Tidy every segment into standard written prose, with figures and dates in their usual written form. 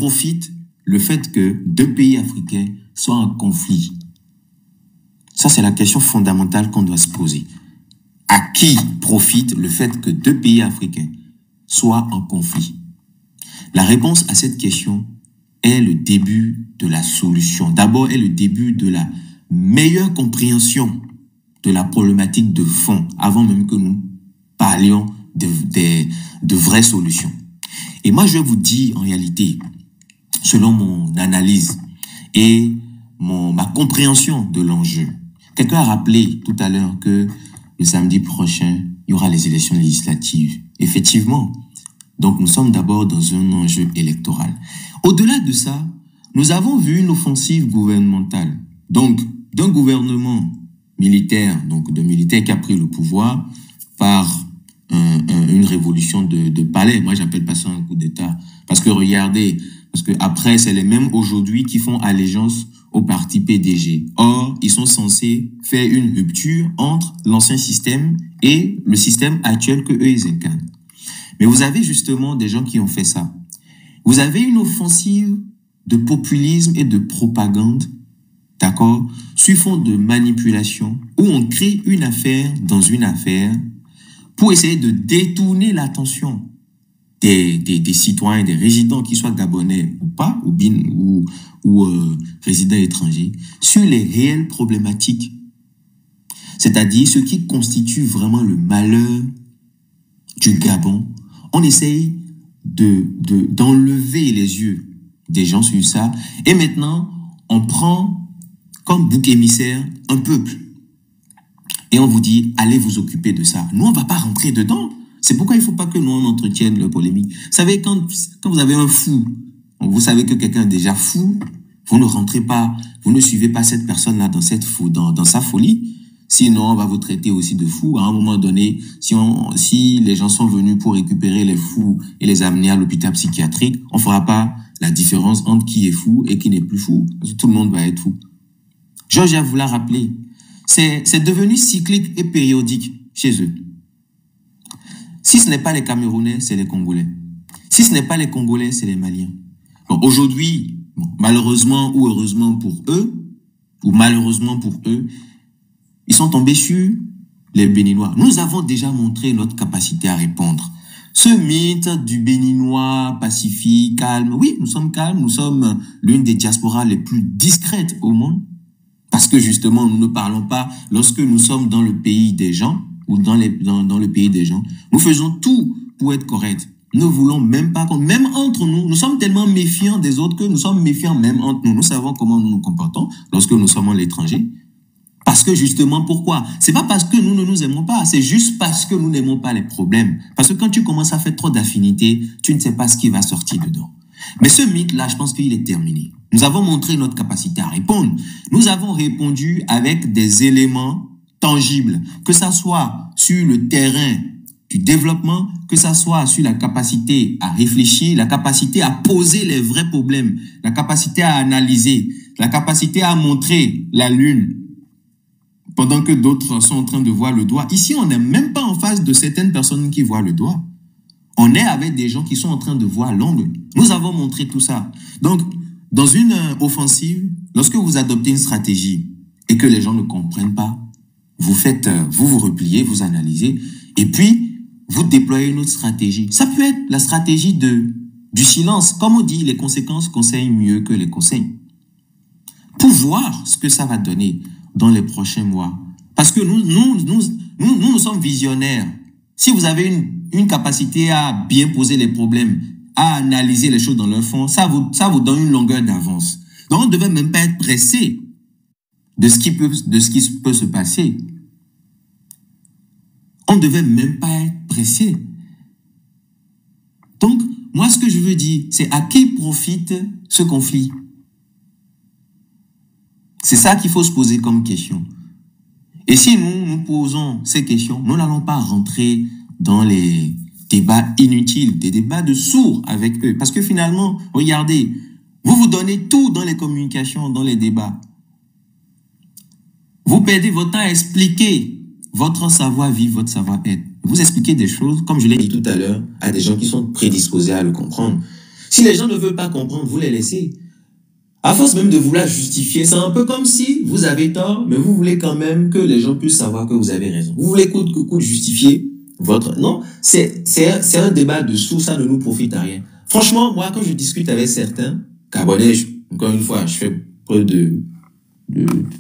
profite le fait que deux pays africains soient en conflit? Ça, c'est la question fondamentale qu'on doit se poser. À qui profite le fait que deux pays africains soient en conflit? La réponse à cette question est le début de la solution. D'abord, est le début de la meilleure compréhension de la problématique de fond, avant même que nous parlions de vraies solutions. Et moi, je vais vous dire, en réalité, selon mon analyse et ma compréhension de l'enjeu. Quelqu'un a rappelé tout à l'heure que le samedi prochain, il y aura les élections législatives. Effectivement. Donc, nous sommes d'abord dans un enjeu électoral. Au-delà de ça, nous avons vu une offensive gouvernementale. Donc, d'un gouvernement militaire, donc de militaire qui a pris le pouvoir par une révolution de palais. Moi, j'appelle pas ça un coup d'État. Parce que regardez, parce que après, c'est les mêmes aujourd'hui qui font allégeance au parti PDG. Or, ils sont censés faire une rupture entre l'ancien système et le système actuel que eux, ils incarnent. Mais vous avez justement des gens qui ont fait ça. Vous avez une offensive de populisme et de propagande, d'accord, sur fond de manipulation, où on crée une affaire dans une affaire pour essayer de détourner l'attention des citoyens, des résidents, qu'ils soient gabonais ou pas, ou résidents étrangers, sur les réelles problématiques. C'est-à-dire ce qui constitue vraiment le malheur du Gabon. On essaye d'enlever les yeux des gens sur ça. Et maintenant, on prend comme bouc émissaire un peuple. Et on vous dit, allez vous occuper de ça. Nous, on ne va pas rentrer dedans. C'est pourquoi il ne faut pas que nous, on entretienne la polémique. Vous savez, quand vous avez un fou, vous savez que quelqu'un est déjà fou, vous ne rentrez pas, vous ne suivez pas cette personne-là dans sa folie. Sinon, on va vous traiter aussi de fou. À un moment donné, si les gens sont venus pour récupérer les fous et les amener à l'hôpital psychiatrique, on ne fera pas la différence entre qui est fou et qui n'est plus fou. Parce que tout le monde va être fou. Georges vous l'a rappelé. C'est devenu cyclique et périodique chez eux. Si ce n'est pas les Camerounais, c'est les Congolais. Si ce n'est pas les Congolais, c'est les Maliens. Bon, aujourd'hui, malheureusement ou heureusement pour eux, ou malheureusement pour eux, ils sont tombés sur les Béninois. Nous avons déjà montré notre capacité à répondre. Ce mythe du Béninois pacifique, calme, oui, nous sommes calmes, nous sommes l'une des diasporas les plus discrètes au monde, parce que justement, nous ne parlons pas, lorsque nous sommes dans le pays des gens, ou dans le pays des gens, nous faisons tout pour être corrects. Nous voulons même pas, même entre nous, nous sommes tellement méfiants des autres que nous sommes méfiants même entre nous. Nous savons comment nous nous comportons lorsque nous sommes à l'étranger. Parce que justement, pourquoi? C'est pas parce que nous ne nous aimons pas, c'est juste parce que nous n'aimons pas les problèmes. Parce que quand tu commences à faire trop d'affinités, tu ne sais pas ce qui va sortir dedans. Mais ce mythe-là, je pense qu'il est terminé. Nous avons montré notre capacité à répondre. Nous avons répondu avec des éléments tangibles, que ça soit sur le terrain du développement, que ça soit sur la capacité à réfléchir, la capacité à poser les vrais problèmes, la capacité à analyser, la capacité à montrer la lune, pendant que d'autres sont en train de voir le doigt. Ici, on n'est même pas en face de certaines personnes qui voient le doigt. On est avec des gens qui sont en train de voir l'angle. Nous avons montré tout ça. Donc, dans une offensive, lorsque vous adoptez une stratégie et que les gens ne comprennent pas, vous repliez, vous analysez, et puis vous déployez une autre stratégie. Ça peut être la stratégie du silence. Comme on dit, les conséquences conseillent mieux que les conseils. Pour voir ce que ça va donner dans les prochains mois. Parce que nous sommes visionnaires. Si vous avez une capacité à bien poser les problèmes, à analyser les choses dans leur fond, ça vous donne une longueur d'avance. Donc, on ne devait même pas être pressé de ce qui peut se passer. On ne devait même pas être pressé. Donc, moi, ce que je veux dire, c'est à qui profite ce conflit? C'est ça qu'il faut se poser comme question. Et si nous posons ces questions, nous n'allons pas rentrer dans les débats inutiles, des débats de sourds avec eux. Parce que finalement, regardez, vous donnez tout dans les communications, dans les débats. Vous perdez votre temps à expliquer votre savoir-vivre, votre savoir-être. Vous expliquez des choses, comme je l'ai dit tout à l'heure, à des gens qui sont prédisposés à le comprendre. Si les gens ne veulent pas comprendre, vous les laissez. À force même de vouloir justifier, c'est un peu comme si vous avez tort, mais vous voulez quand même que les gens puissent savoir que vous avez raison. Vous voulez coûte que coûte justifier votre... Non, c'est un débat de sous, ça ne nous profite à rien. Franchement, moi, quand je discute avec certains Gabonais, encore une fois, je fais preuve de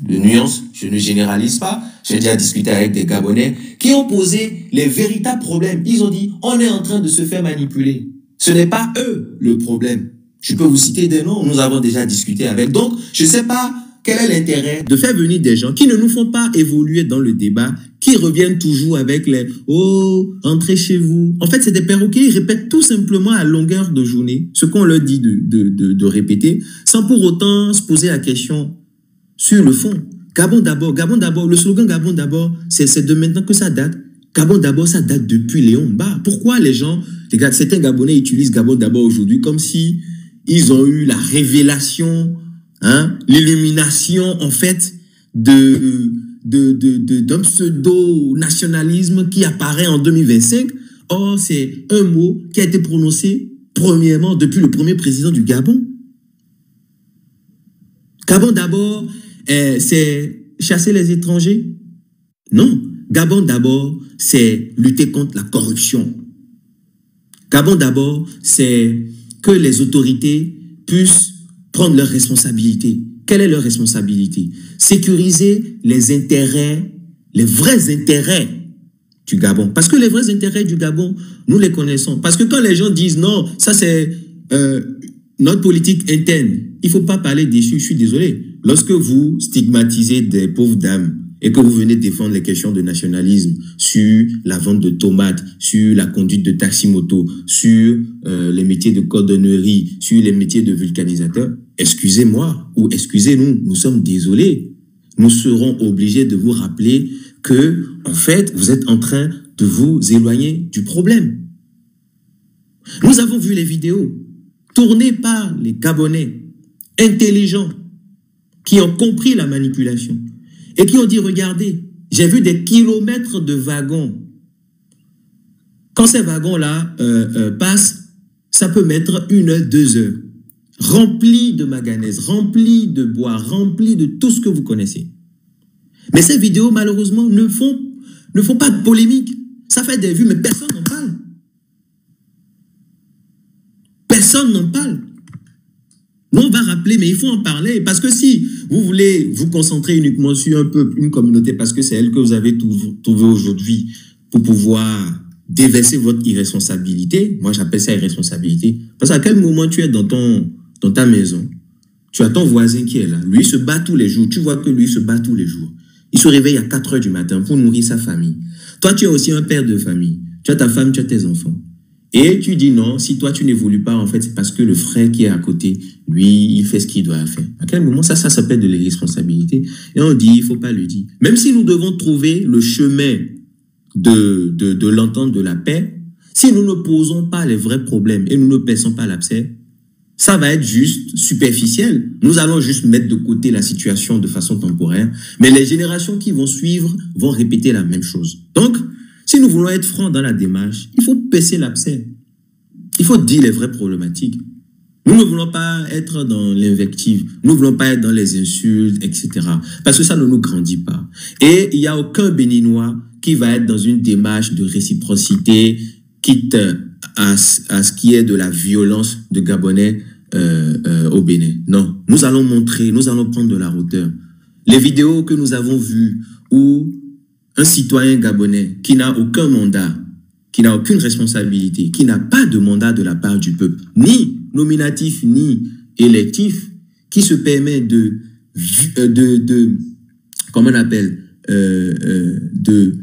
nuances, je ne généralise pas. J'ai déjà discuté avec des Gabonais qui ont posé les véritables problèmes. Ils ont dit, on est en train de se faire manipuler. Ce n'est pas eux le problème. Je peux vous citer des noms, nous avons déjà discuté avec. Donc, je ne sais pas quel est l'intérêt de faire venir des gens qui ne nous font pas évoluer dans le débat, qui reviennent toujours avec les « Oh, entrez chez vous ». En fait, c'est des perroquets, ils répètent tout simplement à longueur de journée ce qu'on leur dit de répéter, sans pour autant se poser la question sur le fond. Gabon d'abord, le slogan Gabon d'abord, c'est de maintenant que ça date. Gabon d'abord, ça date depuis Léon Mba. Pourquoi les gens, certains Gabonais utilisent Gabon d'abord aujourd'hui comme si ils ont eu la révélation, hein, l'illumination, en fait, d'un pseudo-nationalisme qui apparaît en 2025. Or, c'est un mot qui a été prononcé premièrement depuis le premier président du Gabon. Gabon d'abord, c'est chasser les étrangers? Non. Gabon d'abord, c'est lutter contre la corruption. Gabon d'abord, c'est que les autorités puissent prendre leurs responsabilités. Quelle est leur responsabilité? Sécuriser les intérêts, les vrais intérêts du Gabon. Parce que les vrais intérêts du Gabon, nous les connaissons. Parce que quand les gens disent non, ça c'est notre politique interne, il ne faut pas parler dessus, je suis désolé. Lorsque vous stigmatisez des pauvres dames et que vous venez défendre les questions de nationalisme sur la vente de tomates, sur la conduite de taxi-moto, sur les métiers de cordonnerie, sur les métiers de vulcanisateur, excusez-moi ou excusez-nous, nous sommes désolés. Nous serons obligés de vous rappeler que, en fait, vous êtes en train de vous éloigner du problème. Nous avons vu les vidéos tournées par les Gabonais intelligents qui ont compris la manipulation et qui ont dit, regardez, j'ai vu des kilomètres de wagons. Quand ces wagons-là passent, ça peut mettre 1 heure, 2 heures, remplis de manganèse, remplis de bois, remplis de tout ce que vous connaissez. Mais ces vidéos, malheureusement, ne font pas de polémique. Ça fait des vues, mais personne n'en parle. Personne n'en parle. Nous, on va rappeler, mais il faut en parler. Parce que si vous voulez vous concentrer uniquement sur un peuple, une communauté, parce que c'est elle que vous avez trouvé aujourd'hui pour pouvoir déverser votre irresponsabilité, moi j'appelle ça irresponsabilité, parce qu'à quel moment tu es dans ta maison, tu as ton voisin qui est là, lui se bat tous les jours, tu vois que lui se bat tous les jours. Il se réveille à 4 heures du matin pour nourrir sa famille. Toi, tu es aussi un père de famille. Tu as ta femme, tu as tes enfants. Et tu dis non, si toi tu n'évolues pas, en fait, c'est parce que le frère qui est à côté, lui, il fait ce qu'il doit faire. À quel moment ça s'appelle de l'irresponsabilité? Et on dit, il ne faut pas le dire. Même si nous devons trouver le chemin de l'entente, de la paix, si nous ne posons pas les vrais problèmes et nous ne perçons pas l'abcès, ça va être juste superficiel. Nous allons juste mettre de côté la situation de façon temporaire, mais les générations qui vont suivre vont répéter la même chose. Donc, si nous voulons être francs dans la démarche, il faut percer l'abcès. Il faut dire les vraies problématiques. Nous ne voulons pas être dans l'invective. Nous ne voulons pas être dans les insultes, etc. Parce que ça ne nous grandit pas. Et il n'y a aucun Béninois qui va être dans une démarche de réciprocité, quitte à ce qui est de la violence de Gabonais au Bénin. Non, nous allons montrer, nous allons prendre de la hauteur. Les vidéos que nous avons vues où un citoyen gabonais qui n'a aucun mandat, qui n'a aucune responsabilité, qui n'a pas de mandat de la part du peuple, ni nominatif, ni électif, qui se permet comment on appelle, de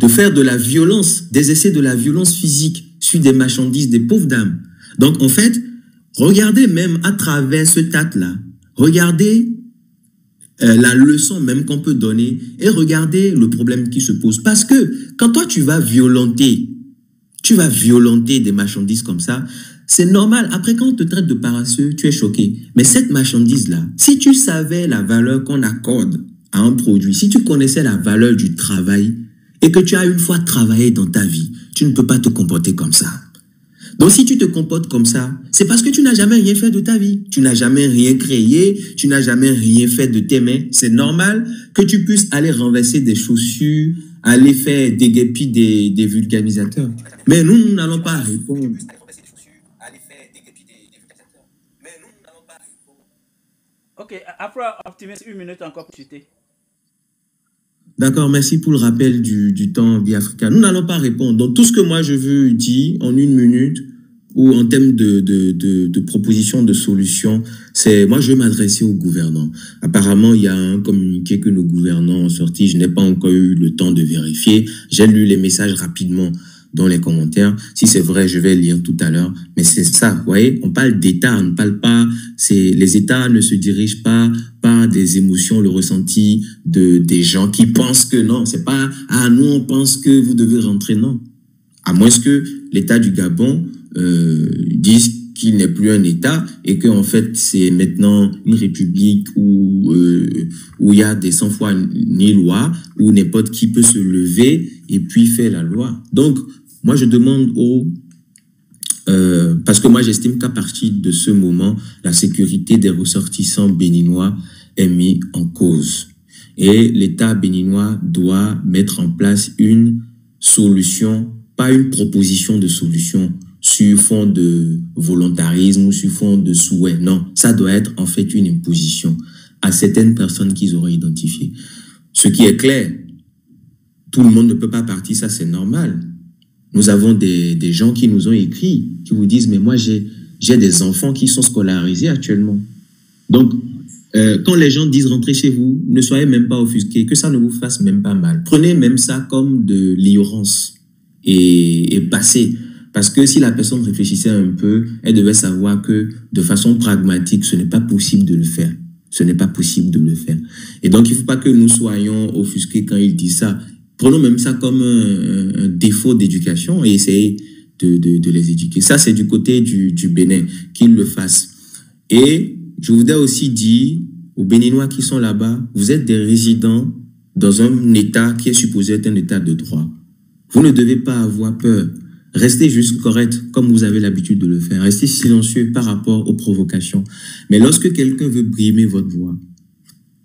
faire de la violence, d'exercer de la violence physique sur des marchandises, des pauvres dames. Donc, en fait, regardez même à travers ce tat-là, regardez la leçon même qu'on peut donner et regardez le problème qui se pose. Parce que quand toi, tu vas violenter des marchandises comme ça, c'est normal. Après, quand on te traite de paresseux, tu es choqué. Mais cette marchandise-là, si tu savais la valeur qu'on accorde à un produit, si tu connaissais la valeur du travail et que tu as une fois travaillé dans ta vie, tu ne peux pas te comporter comme ça. Donc, si tu te comportes comme ça, c'est parce que tu n'as jamais rien fait de ta vie. Tu n'as jamais rien créé, tu n'as jamais rien fait de tes mains. C'est normal que tu puisses aller renverser des chaussures, aller faire des guépis des vulgarisateurs. Mais nous n'allons pas répondre. Ok, après Optimus, 1 minute encore pour chuter. D'accord, merci pour le rappel du temps biafricain. Nous n'allons pas répondre. Donc, tout ce que moi je veux dire en 1 minute ou en termes de proposition de solution, c'est moi je vais m'adresser aux gouvernants. Apparemment, il y a un communiqué que nos gouvernants ont sorti. Je n'ai pas encore eu le temps de vérifier. J'ai lu les messages rapidement dans les commentaires. Si c'est vrai, je vais lire tout à l'heure. Mais c'est ça, vous voyez, on parle d'État, on ne parle pas, les États ne se dirigent pas par des émotions, le ressenti des gens qui pensent que non, c'est pas, ah, nous on pense que vous devez rentrer, non. À moins que l'État du Gabon dise qu'il n'est plus un État et que en fait c'est maintenant une république où il y a des sans foi ni loi, où n'importe qui peut se lever et puis faire la loi. Donc, moi je demande parce que moi j'estime qu'à partir de ce moment, la sécurité des ressortissants béninois est mise en cause. Et l'État béninois doit mettre en place une solution, pas une proposition de solution sur fond de volontarisme ou sur fond de souhait. Non, ça doit être en fait une imposition à certaines personnes qu'ils auraient identifiées. Ce qui est clair, tout le monde ne peut pas partir, ça c'est normal. Nous avons des gens qui nous ont écrit, qui vous disent, mais moi j'ai des enfants qui sont scolarisés actuellement. Donc, quand les gens disent rentrez chez vous, ne soyez même pas offusqués, que ça ne vous fasse même pas mal. Prenez même ça comme de l'ignorance et passez. Parce que si la personne réfléchissait un peu, elle devait savoir que de façon pragmatique, ce n'est pas possible de le faire. Ce n'est pas possible de le faire. Et donc, il ne faut pas que nous soyons offusqués quand il dit ça. Prenons même ça comme un défaut d'éducation et essayez de les éduquer. Ça, c'est du côté du Bénin, qu'ils le fassent. Et je voudrais aussi dire aux Béninois qui sont là-bas, vous êtes des résidents dans un État qui est supposé être un État de droit. Vous ne devez pas avoir peur. Restez juste correct, comme vous avez l'habitude de le faire. Restez silencieux par rapport aux provocations. Mais lorsque quelqu'un veut brimer votre voix,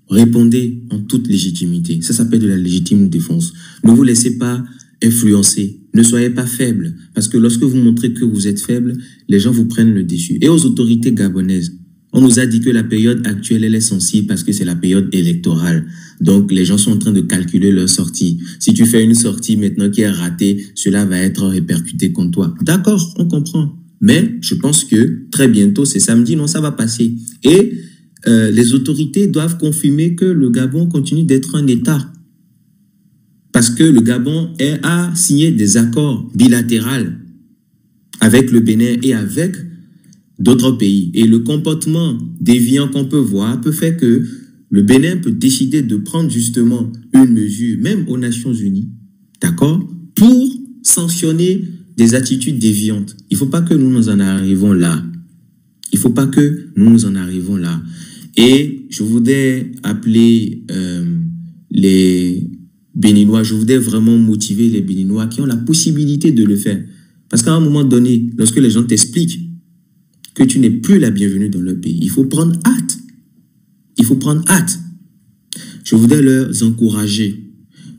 répondez en toute légitimité. Ça s'appelle de la légitime défense. Ne vous laissez pas influencer. Ne soyez pas faible. Parce que lorsque vous montrez que vous êtes faible, les gens vous prennent le dessus. Et aux autorités gabonaises, on nous a dit que la période actuelle, elle est sensible parce que c'est la période électorale. Donc, les gens sont en train de calculer leur sortie. Si tu fais une sortie maintenant qui est ratée, cela va être répercuté contre toi. D'accord, on comprend. Mais je pense que très bientôt, c'est samedi, non, ça va passer. Et les autorités doivent confirmer que le Gabon continue d'être un État. Parce que le Gabon a signé des accords bilatéraux avec le Bénin et avec d'autres pays. Et le comportement déviant qu'on peut voir peut faire que le Bénin peut décider de prendre justement une mesure, même aux Nations Unies, d'accord, pour sanctionner des attitudes déviantes. Il ne faut pas que nous en arrivons là. Il ne faut pas que nous en arrivons là. Et je voudrais appeler les Béninois, je voudrais vraiment motiver les Béninois qui ont la possibilité de le faire. Parce qu'à un moment donné, lorsque les gens t'expliquent que tu n'es plus la bienvenue dans leur pays, il faut prendre hâte. Il faut prendre hâte. Je voudrais leur encourager.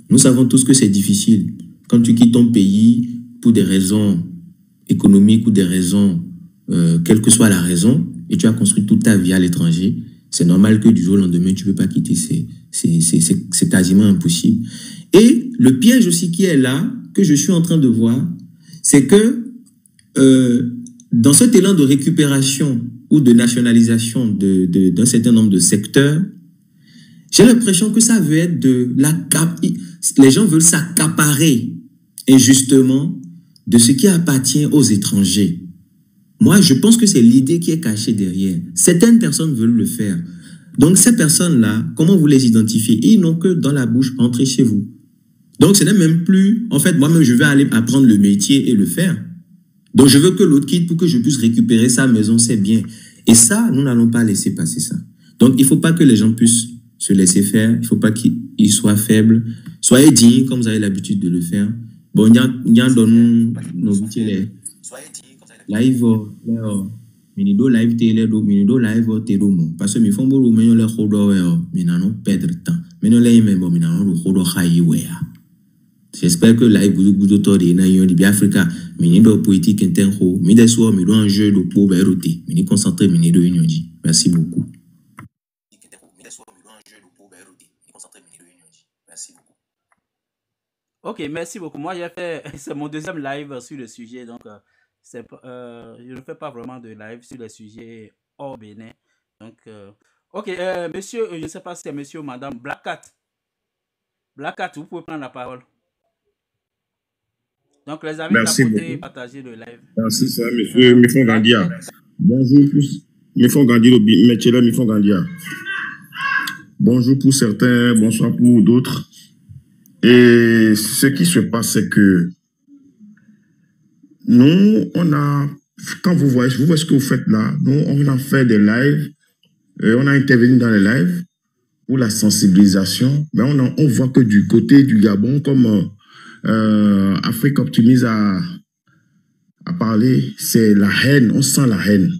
Nous savons tous que c'est difficile. Quand tu quittes ton pays pour des raisons économiques ou des raisons, quelle que soit la raison, et tu as construit toute ta vie à l'étranger, c'est normal que du jour au lendemain, tu ne peux pas quitter. C'est quasiment impossible. Et le piège aussi qui est là, que je suis en train de voir, c'est que dans cet élan de récupération ou de nationalisation d'un certain nombre de secteurs, j'ai l'impression que ça veut être les gens veulent s'accaparer injustement de ce qui appartient aux étrangers. Moi, je pense que c'est l'idée qui est cachée derrière. Certaines personnes veulent le faire. Donc, ces personnes-là, comment vous les identifiez? Ils n'ont que dans la bouche, entrez chez vous. Donc, ce n'est même plus... En fait, moi-même, je vais aller apprendre le métier et le faire. Donc, je veux que l'autre quitte pour que je puisse récupérer sa maison, c'est bien. Et ça, nous n'allons pas laisser passer ça. Donc, il ne faut pas que les gens puissent se laisser faire. Il ne faut pas qu'ils soient faibles. Soyez dignes, comme vous avez l'habitude de le faire. Bon, il y a nos outils. Soyez dignes, comme vous avez l'habitude. live minido live télé do minido live télé mo parce que mi font bolo mais on les khodo mais non perdre temps mais non les même mais non khodo khayiwe. J'espère que live vous autorisez na yon di Africa minido politique interne mi deso mi do un jeu de pour beroté mi concentré minido union dit. Merci beaucoup. Ok, merci beaucoup. Moi, j'ai fait, c'est mon deuxième live sur le sujet, donc je ne fais pas vraiment de live sur le sujet hors Bénin. Donc, ok, monsieur, je ne sais pas si c'est monsieur ou madame Black Cat. Black Cat, vous pouvez prendre la parole. Donc, les amis, partagez le live. Merci, ça, monsieur Mifon Gandia. Bonjour, Mifon Gandia, Mifon Gandia. Bonjour pour certains, bonsoir pour d'autres. Et ce qui se passe, c'est que nous, on a, quand vous voyez ce que vous faites là, nous, on a fait des lives, on a intervenu dans les lives pour la sensibilisation, mais on voit que du côté du Gabon, comme Afrique Optimise a parlé, c'est la haine, on sent la haine.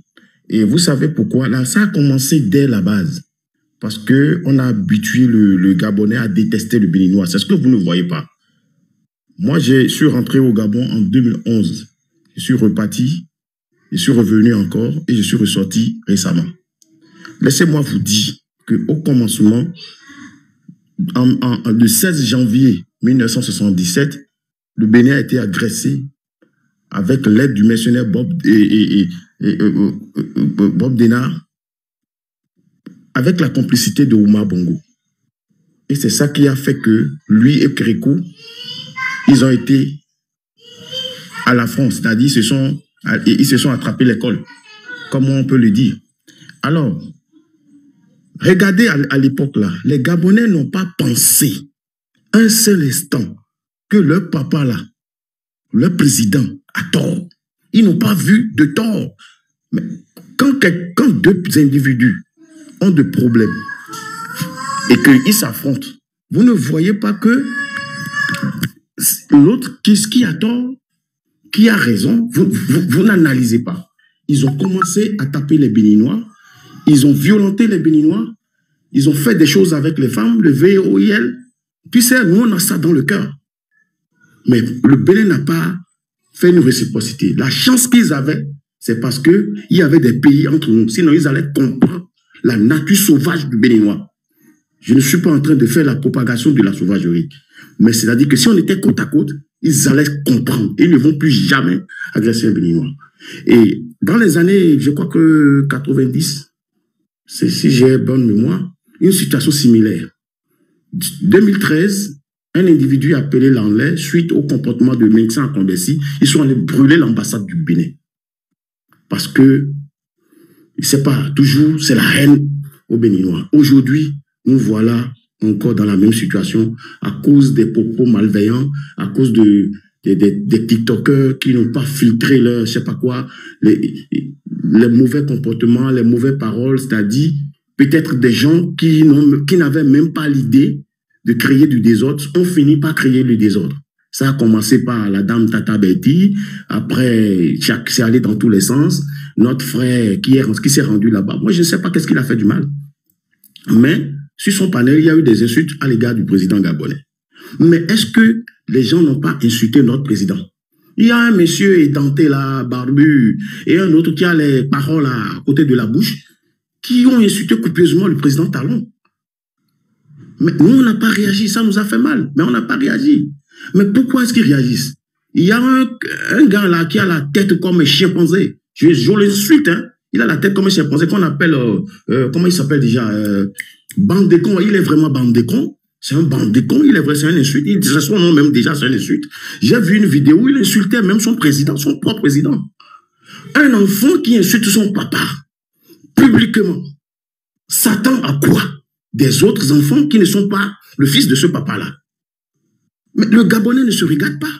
Et vous savez pourquoi? Là, ça a commencé dès la base. Parce qu'on a habitué le Gabonais à détester le Béninois. C'est ce que vous ne voyez pas. Moi, je suis rentré au Gabon en 2011. Je suis reparti, je suis revenu encore et je suis ressorti récemment. Laissez-moi vous dire qu'au commencement, le 16 janvier 1977, le Bénin a été agressé avec l'aide du mercenaire Bob Denard, avec la complicité de Oumar Bongo. Et c'est ça qui a fait que lui et Kérékou, ils ont été à la France, c'est-à-dire ils se sont attrapés l'école, comme on peut le dire. Alors, regardez à l'époque là, les Gabonais n'ont pas pensé un seul instant que leur papa là, leur président, a tort. Ils n'ont pas vu de tort. Mais quand deux individus ont des problèmes et qu'ils s'affrontent, vous ne voyez pas que l'autre, qui a tort, qui a raison, vous n'analysez pas. Ils ont commencé à taper les Béninois, ils ont violenté les Béninois, ils ont fait des choses avec les femmes, le VOIL. Tu sais, nous on a ça dans le cœur. Mais le Bénin n'a pas fait une réciprocité. La chance qu'ils avaient, c'est parce qu'il y avait des pays entre nous. Sinon, ils allaient comprendre la nature sauvage du Béninois. Je ne suis pas en train de faire la propagation de la sauvagerie. Mais c'est-à-dire que si on était côte à côte, ils allaient comprendre. Ils ne vont plus jamais agresser un Béninois. Et dans les années, je crois que 90, si j'ai bonne mémoire, une situation similaire. 2013, un individu appelé Lanlais, suite au comportement de Mengsan Kondesi, ils sont allés brûler l'ambassade du Bénin. Parce que, je ne sais pas, toujours, c'est la haine aux Béninois. Aujourd'hui, nous voilà encore dans la même situation à cause des propos malveillants, à cause des TikTokers qui n'ont pas filtré leur, je ne sais pas quoi, les mauvais comportements, les mauvaises paroles, c'est-à-dire peut-être des gens qui n'avaient même pas l'idée de créer du désordre, ont fini par créer le désordre. Ça a commencé par la dame Tata Betty, après, c'est allé dans tous les sens. Notre frère qui s'est rendu là-bas, moi je ne sais pas qu'est-ce qu'il a fait du mal. Mais sur son panel, il y a eu des insultes à l'égard du président gabonais. Mais est-ce que les gens n'ont pas insulté notre président? Il y a un monsieur édenté là, barbu, et un autre qui a les paroles à côté de la bouche, qui ont insulté copieusement le président Talon. Mais nous, on n'a pas réagi, ça nous a fait mal, mais on n'a pas réagi. Mais pourquoi est-ce qu'ils réagissent? Il y a un gars là qui a la tête comme un chimpanzé. Je l'insulte, hein. Il a la tête comme un chimpanzé qu'on appelle, comment il s'appelle déjà, bande de cons. Il est vraiment bande de cons. C'est un bande de cons, il est vrai, c'est un insulte. Il disait son nom même déjà, c'est un insulte. J'ai vu une vidéo où il insultait même son président, son propre président. Un enfant qui insulte son papa, publiquement, s'attend à quoi? Des autres enfants qui ne sont pas le fils de ce papa-là. Mais le Gabonais ne se regarde pas.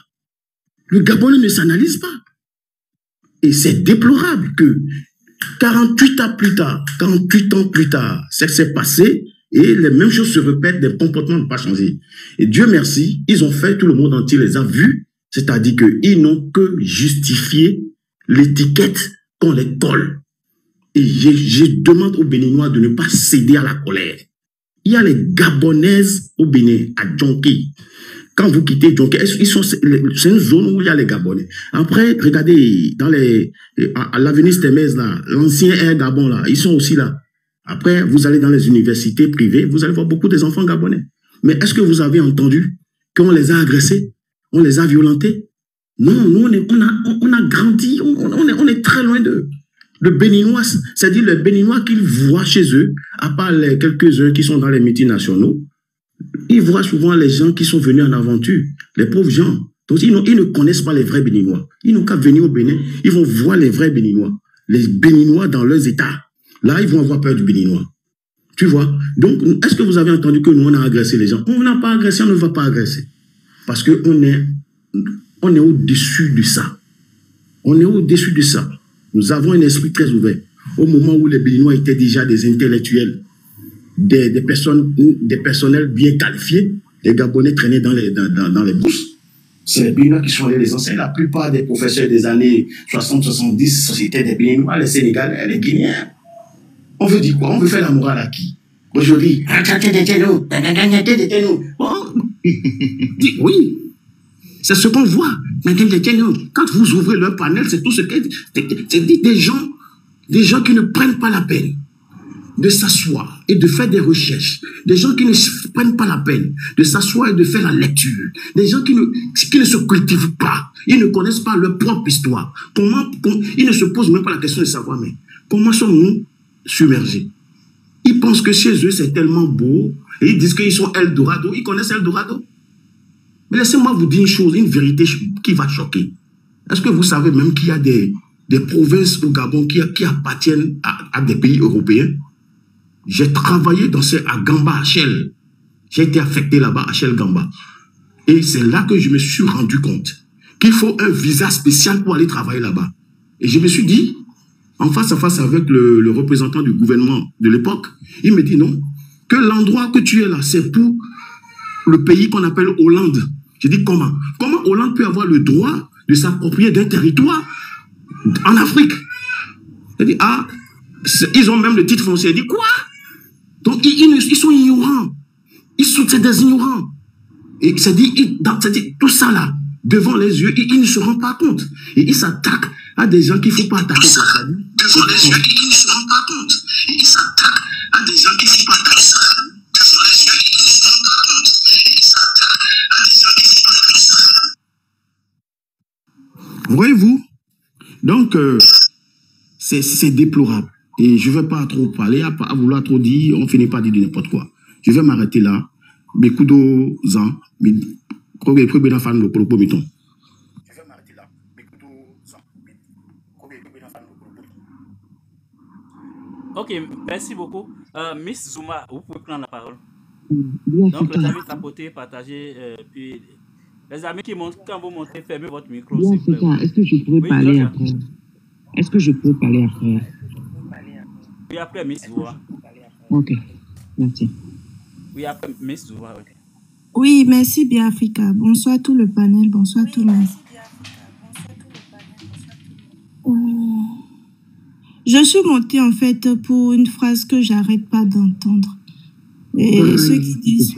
Le Gabonais ne s'analyse pas. Et c'est déplorable que 48 ans plus tard, ça s'est passé et les mêmes choses se répètent, des comportements n'ont pas changé. Et Dieu merci, ils ont fait, tout le monde entier les a vus, c'est-à-dire qu'ils n'ont que justifié l'étiquette qu'on les colle. Et je demande aux Béninois de ne pas céder à la colère. Il y a les Gabonaises au Bénin, à Djonké. Quand vous quittez Djonké, c'est une zone où il y a les Gabonais. Après, regardez, à l'avenue Stemez, là, l'ancien Air Gabon, là, ils sont aussi là. Après, vous allez dans les universités privées, vous allez voir beaucoup des enfants gabonais. Mais est-ce que vous avez entendu qu'on les a agressés? On les a violentés? Non, nous, on a grandi, on est très loin d'eux. Le Béninois, c'est-à-dire les Béninois qu'ils voient chez eux, à part les quelques-uns qui sont dans les meetings nationaux, ils voient souvent les gens qui sont venus en aventure, les pauvres gens. Donc, ils ne connaissent pas les vrais Béninois. Ils n'ont qu'à venir au Bénin, ils vont voir les vrais Béninois. Les Béninois dans leurs états. Là, ils vont avoir peur du Béninois. Tu vois? Donc, est-ce que vous avez entendu que nous, on a agressé les gens? On n'a pas agressé, on ne va pas agresser. Parce qu'on est au-dessus de ça. On est au-dessus de ça. Nous avons un esprit très ouvert. Au moment où les Béninois étaient déjà des intellectuels, des personnels bien qualifiés, les Gabonais traînaient dans les bourses. C'est les Béninois qui sont les anciens. La plupart des professeurs des années 60-70, c'était des Béninois, les Sénégalais, les Guinéens. On veut dire quoi? On veut faire la morale à qui? Aujourd'hui, oui. C'est ce qu'on voit. Quand vous ouvrez leur panel, c'est tout ce que c'est des gens qui ne prennent pas la peine de s'asseoir et de faire des recherches. Des gens qui ne prennent pas la peine de s'asseoir et de faire la lecture. Des gens qui ne se cultivent pas. Ils ne connaissent pas leur propre histoire. Ils ne se posent même pas la question de savoir, mais comment sommes-nous submergés? Ils pensent que chez eux, c'est tellement beau. Et ils disent qu'ils sont Eldorado. Ils connaissent Eldorado. Mais laissez-moi vous dire une chose, une vérité qui va choquer. Est-ce que vous savez même qu'il y a des provinces au Gabon qui appartiennent à des pays européens? J'ai travaillé à Gamba, HL. J'ai été affecté là-bas, HL Gamba. Et c'est là que je me suis rendu compte qu'il faut un visa spécial pour aller travailler là-bas. Et je me suis dit, en face à face avec le représentant du gouvernement de l'époque, il me dit non, que l'endroit que tu es là, c'est pour le pays qu'on appelle Hollande. J'ai dit comment? Comment Hollande peut avoir le droit de s'approprier d'un territoire en Afrique? Il dit, ils ont même le titre foncier. Il dit, quoi? Donc, ils sont ignorants. C'est des ignorants. Et ça dit, tout ça là, devant les yeux, ils ne se rendent pas compte. Et ils s'attaquent à des gens qu'il ne faut pas attaquer. Devant les yeux, ils ne se rendent pas compte. Et ils s'attaquent à des gens qu'il ne faut pas attaquer. Devant les yeux, ils ne se rendent pas compte. Et ils s'attaquent à des gens qu'il ne faut pas attaquer. Voyez-vous? Donc, c'est déplorable. Et je ne vais pas trop parler, à vouloir trop dire, on finit par dire n'importe quoi. Je vais m'arrêter là. Bekudo Zan, Ok, merci beaucoup. Miss Zuma, vous pouvez prendre la parole. Bien, Donc, les amis, tapoter, partager, puis les amis qui montent, quand vous montez, fermez votre micro. Bien, est-ce que je pourrais parler après? Est-ce que je peux parler après? Oui, après Miss Zuma. Ok, merci. Oui, après Miss Zuma, ok. Oui, merci bien Africa. Bonsoir tout le panel, bonsoir tout le monde. Je suis montée en fait pour une phrase que j'arrête pas d'entendre. Et ceux qui disent...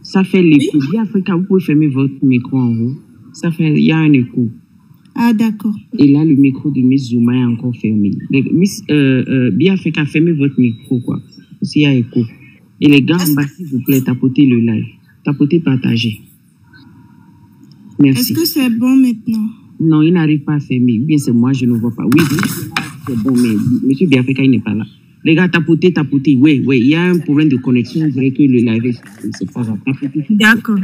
Ça fait l'écho. Bien Africa, vous pouvez fermer votre micro en haut. Il y a un écho. Ah d'accord. Et là, le micro de Miss Zuma est encore fermé. Bien Africa, fermez votre micro quoi. Parce qu'il y a écho. Et les gars en bas, s'il vous plaît, tapotez le live. Tapotez, partagez. Merci. Est-ce que c'est bon maintenant? Non, il n'arrive pas à fermer. Bien, c'est moi, je ne vois pas. Oui, c'est bon, mais M. Biafrika, il n'est pas là. Les gars, tapotez. Oui, il y a un problème de connexion. Je dirais que le live, c'est pas grave. D'accord.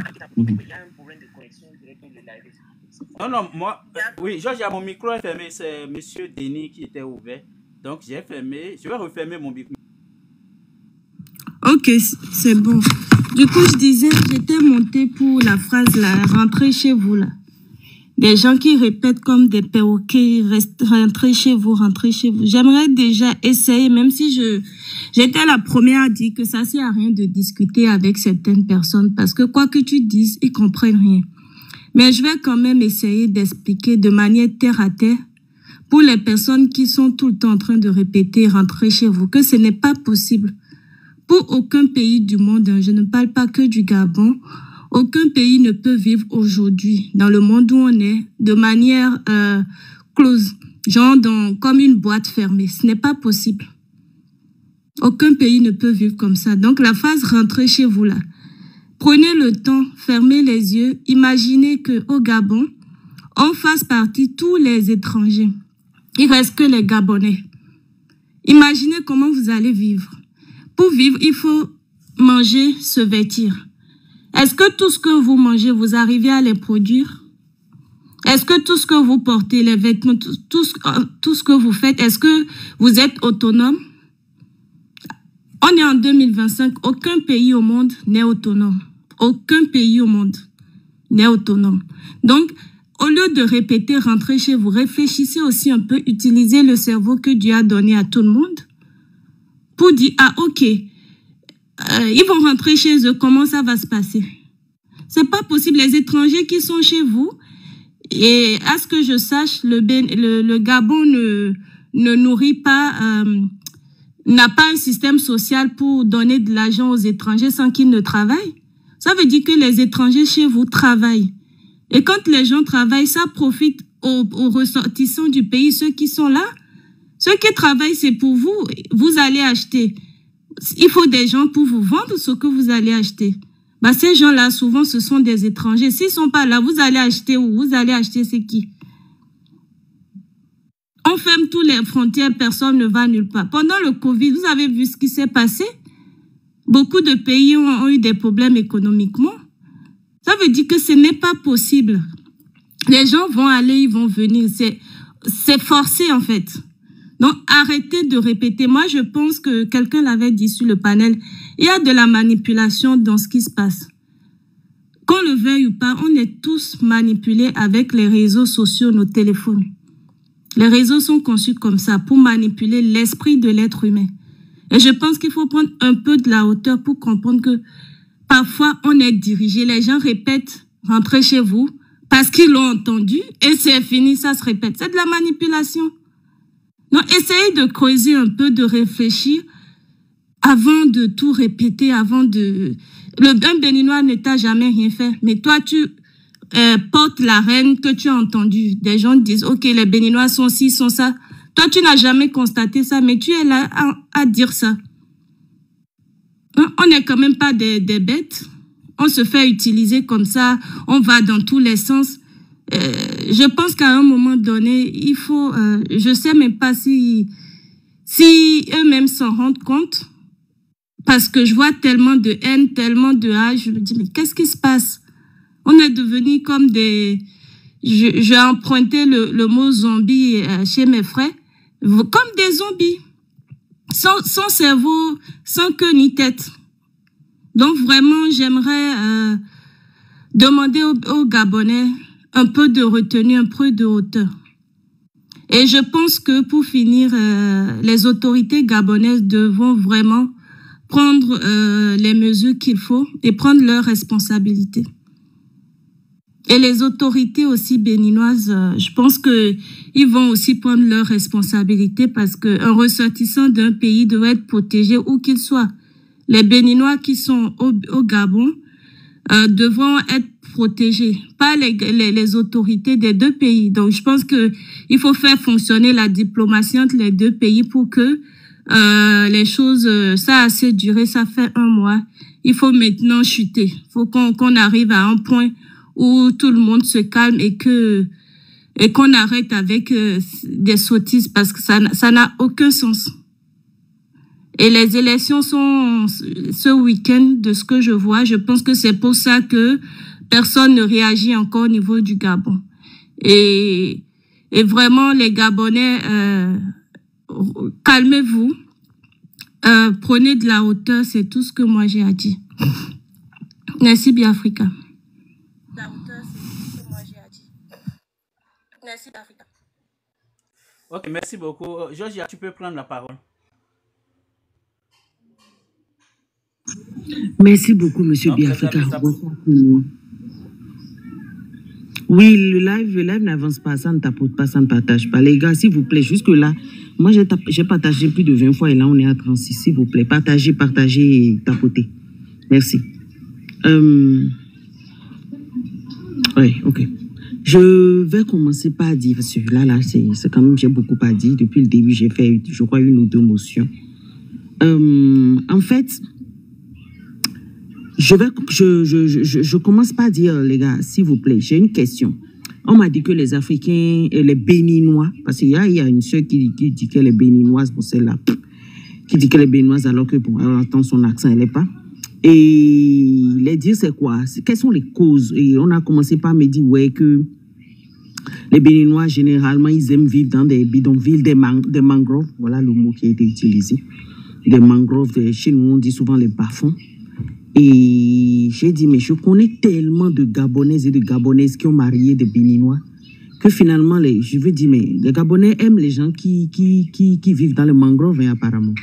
Non, moi, oui, Georges, mon micro est fermé. C'est M. Denis qui était ouvert. Donc, j'ai fermé. Je vais refermer mon micro. Ok, c'est bon. Du coup, je disais, j'étais montée pour la phrase là, rentrez chez vous là. Des gens qui répètent comme des perroquets, rentrez chez vous, rentrez chez vous. J'aimerais déjà essayer, même si j'étais la première à dire que ça sert à rien de discuter avec certaines personnes parce que quoi que tu dises, ils comprennent rien. Mais je vais quand même essayer d'expliquer de manière terre à terre pour les personnes qui sont tout le temps en train de répéter, rentrez chez vous, que ce n'est pas possible. Pour aucun pays du monde, hein, je ne parle pas que du Gabon, aucun pays ne peut vivre aujourd'hui, dans le monde où on est, de manière close, genre comme une boîte fermée. Ce n'est pas possible. Aucun pays ne peut vivre comme ça. Donc la phase rentrez chez vous là. Prenez le temps, fermez les yeux, imaginez qu'au Gabon, on fasse partie tous les étrangers. Il ne reste que les Gabonais. Imaginez comment vous allez vivre. Pour vivre, il faut manger, se vêtir. Est-ce que tout ce que vous mangez, vous arrivez à les produire? Est-ce que tout ce que vous portez, les vêtements, tout ce que vous faites, est-ce que vous êtes autonome? On est en 2025, aucun pays au monde n'est autonome. Aucun pays au monde n'est autonome. Donc, au lieu de répéter, rentrez chez vous, réfléchissez aussi un peu, utilisez le cerveau que Dieu a donné à tout le monde pour dire, ah ok, ils vont rentrer chez eux, comment ça va se passer? C'est pas possible. Les étrangers qui sont chez vous, et à ce que je sache, le Gabon ne nourrit pas, n'a pas un système social pour donner de l'argent aux étrangers sans qu'ils ne travaillent. Ça veut dire que les étrangers chez vous travaillent. Et quand les gens travaillent, ça profite aux ressortissants du pays, ceux qui sont là. Ceux qui travaillent, c'est pour vous. Vous allez acheter. Il faut des gens pour vous vendre ce que vous allez acheter. Bah, ces gens-là, souvent, ce sont des étrangers. S'ils ne sont pas là, vous allez acheter où? Vous allez acheter c'est qui? On ferme toutes les frontières, personne ne va nulle part. Pendant le Covid, vous avez vu ce qui s'est passé? Beaucoup de pays ont eu des problèmes économiquement. Ça veut dire que ce n'est pas possible. Les gens vont aller, ils vont venir. C'est forcé, en fait. Donc, arrêtez de répéter. Moi, je pense que quelqu'un l'avait dit sur le panel. Il y a de la manipulation dans ce qui se passe. Qu'on le veuille ou pas, on est tous manipulés avec les réseaux sociaux, nos téléphones. Les réseaux sont conçus comme ça, pour manipuler l'esprit de l'être humain. Et je pense qu'il faut prendre un peu de la hauteur pour comprendre que parfois, on est dirigé. Les gens répètent, rentrez chez vous, parce qu'ils l'ont entendu, et c'est fini, ça se répète. C'est de la manipulation. Donc, essayez de creuser un peu, de réfléchir avant de tout répéter, un Béninois ne t'a jamais rien fait. Mais toi, tu portes la reine que tu as entendue. Des gens disent, ok, les Béninois sont ci, sont ça. Toi, tu n'as jamais constaté ça, mais tu es là à dire ça. On n'est quand même pas des bêtes. On se fait utiliser comme ça. On va dans tous les sens. Je pense qu'à un moment donné, il faut... je sais même pas si eux-mêmes s'en rendent compte. Parce que je vois tellement de haine, tellement de haine. Je me dis, mais qu'est-ce qui se passe? On est devenus comme des... J'ai emprunté le mot zombie chez mes frères. Comme des zombies. Sans cerveau, sans queue ni tête. Donc vraiment, j'aimerais demander aux Gabonais un peu de retenue, un peu de hauteur. Et je pense que pour finir, les autorités gabonaises devront vraiment prendre les mesures qu'il faut et prendre leurs responsabilités. Et les autorités aussi béninoises, je pense qu'ils vont aussi prendre leurs responsabilités parce qu'un ressortissant d'un pays doit être protégé où qu'il soit. Les Béninois qui sont au Gabon devront être protégés, pas les autorités des deux pays. Donc, je pense qu'il faut faire fonctionner la diplomatie entre les deux pays pour que les choses, ça a assez duré, ça fait 1 mois. Il faut maintenant chuter. Il faut qu'on arrive à un point où tout le monde se calme et qu'on arrête avec des sottises parce que ça n'a aucun sens. Et les élections sont ce week-end, de ce que je vois. Je pense que c'est pour ça que personne ne réagit encore au niveau du Gabon. Et vraiment, les Gabonais, calmez-vous. Prenez de la hauteur, c'est tout ce que moi j'ai à dire. Merci Biafrika. La hauteur, c'est tout ce que moi j'ai à dire. Merci Biafrika. Ok, merci beaucoup. Georgia, tu peux prendre la parole. Merci beaucoup, Monsieur Biafrika. Oui, le live n'avance pas, ça ne tapote pas, ça ne partage pas. Les gars, s'il vous plaît, jusque-là, moi j'ai partagé plus de 20 fois et là on est à 36, s'il vous plaît. Partagez et tapotez. Merci. Oui, ok. Je vais commencer par dire, parce que là, c'est quand même, j'ai beaucoup à dire. Depuis le début, j'ai fait, je crois, 1 ou 2 motions. En fait, je commence par dire, les gars, s'il vous plaît, j'ai une question. On m'a dit que les Africains, les Béninois, parce qu'il y a une soeur qui dit qu'elle est béninoise, pour celle-là, qui dit qu'elle est béninoise alors que, bon, elle entend son accent, elle n'est pas. Et les dire, c'est quoi? Quelles sont les causes? Et on a commencé par me dire, ouais, que les Béninois, généralement, ils aiment vivre dans des bidonvilles, des mangroves. Voilà le mot qui a été utilisé. Des mangroves, chez nous, on dit souvent les bas-fonds. Et j'ai dit, mais je connais tellement de Gabonaises et de Gabonaises qui ont marié des Béninois que finalement, je veux dire, mais les Gabonais aiment les gens qui vivent dans les mangroves, hein, apparemment.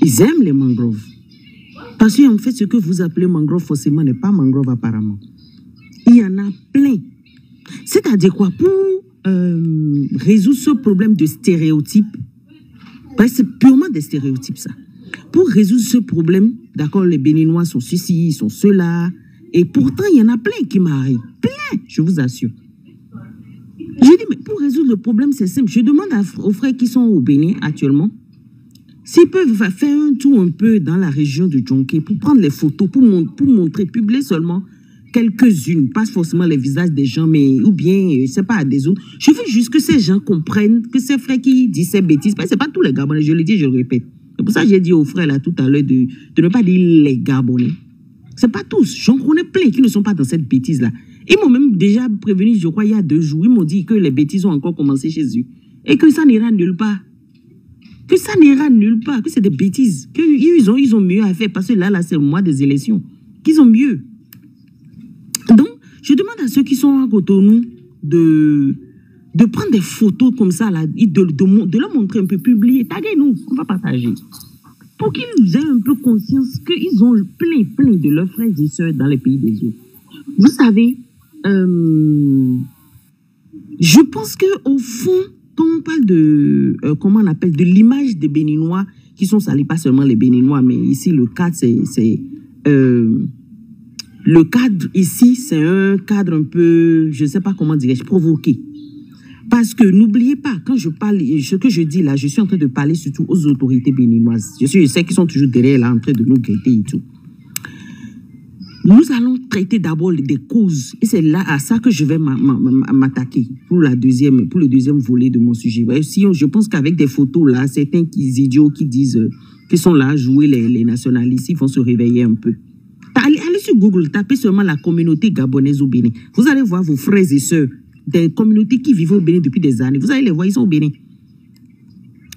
Ils aiment les mangroves. Parce qu'en fait, ce que vous appelez mangrove, forcément, n'est pas mangrove, apparemment. Il y en a plein. C'est-à-dire quoi? Pour résoudre ce problème de stéréotypes, parce que c'est purement des stéréotypes, ça. Pour résoudre ce problème, d'accord, les Béninois sont ceux-ci, ils sont ceux-là, et pourtant, il y en a plein qui marient. Plein, je vous assure. Je dis, mais pour résoudre le problème, c'est simple. Je demande aux frères qui sont au Bénin actuellement, s'ils peuvent faire un tour un peu dans la région de Djonké pour prendre les photos, pour montrer, publier seulement quelques-unes, pas forcément les visages des gens, mais ou bien, c'est pas des autres. Je veux juste que ces gens comprennent que ces frères qui disent ces bêtises, c'est pas tous les Gabonais, je le dis, je le répète. C'est pour ça que j'ai dit aux frères là tout à l'heure de ne pas dire les Gabonais. C'est pas tous, j'en connais plein qui ne sont pas dans cette bêtise-là. Ils m'ont même déjà prévenu, je crois, il y a 2 jours, ils m'ont dit que les bêtises ont encore commencé chez eux et que ça n'ira nulle part. Que ça n'ira nulle part, que c'est des bêtises, qu'ils ont mieux à faire, parce que là c'est le mois des élections, qu'ils ont mieux. Donc, je demande à ceux qui sont à Cotonou de prendre des photos comme ça, là, de leur montrer un peu, publier, taguez-nous, on va partager. Pour qu'ils aient un peu conscience qu'ils ont plein de leurs frères et sœurs dans les pays des autres. Vous savez, je pense qu'au fond, quand on parle de, comment on appelle, de l'image des Béninois, qui sont salis, pas seulement les Béninois, mais ici, le cadre, le cadre ici, c'est un cadre un peu, je ne sais pas comment dirais-je, provoqué. Parce que n'oubliez pas, quand je parle, ce que je dis là, je suis en train de parler surtout aux autorités béninoises. Je sais qu'ils sont toujours derrière là, en train de nous guetter et tout. Nous allons traiter d'abord des causes. Et c'est là à ça que je vais m'attaquer pour le deuxième volet de mon sujet. Ouais, si je pense qu'avec des photos là, certains idiots qui disent qu'ils sont là à jouer les nationalistes, ils vont se réveiller un peu. Allez sur Google, tapez seulement la communauté gabonaise au Bénin. Vous allez voir vos frères et sœurs des communautés qui vivent au Bénin depuis des années. Vous allez les voir, ils sont au Bénin.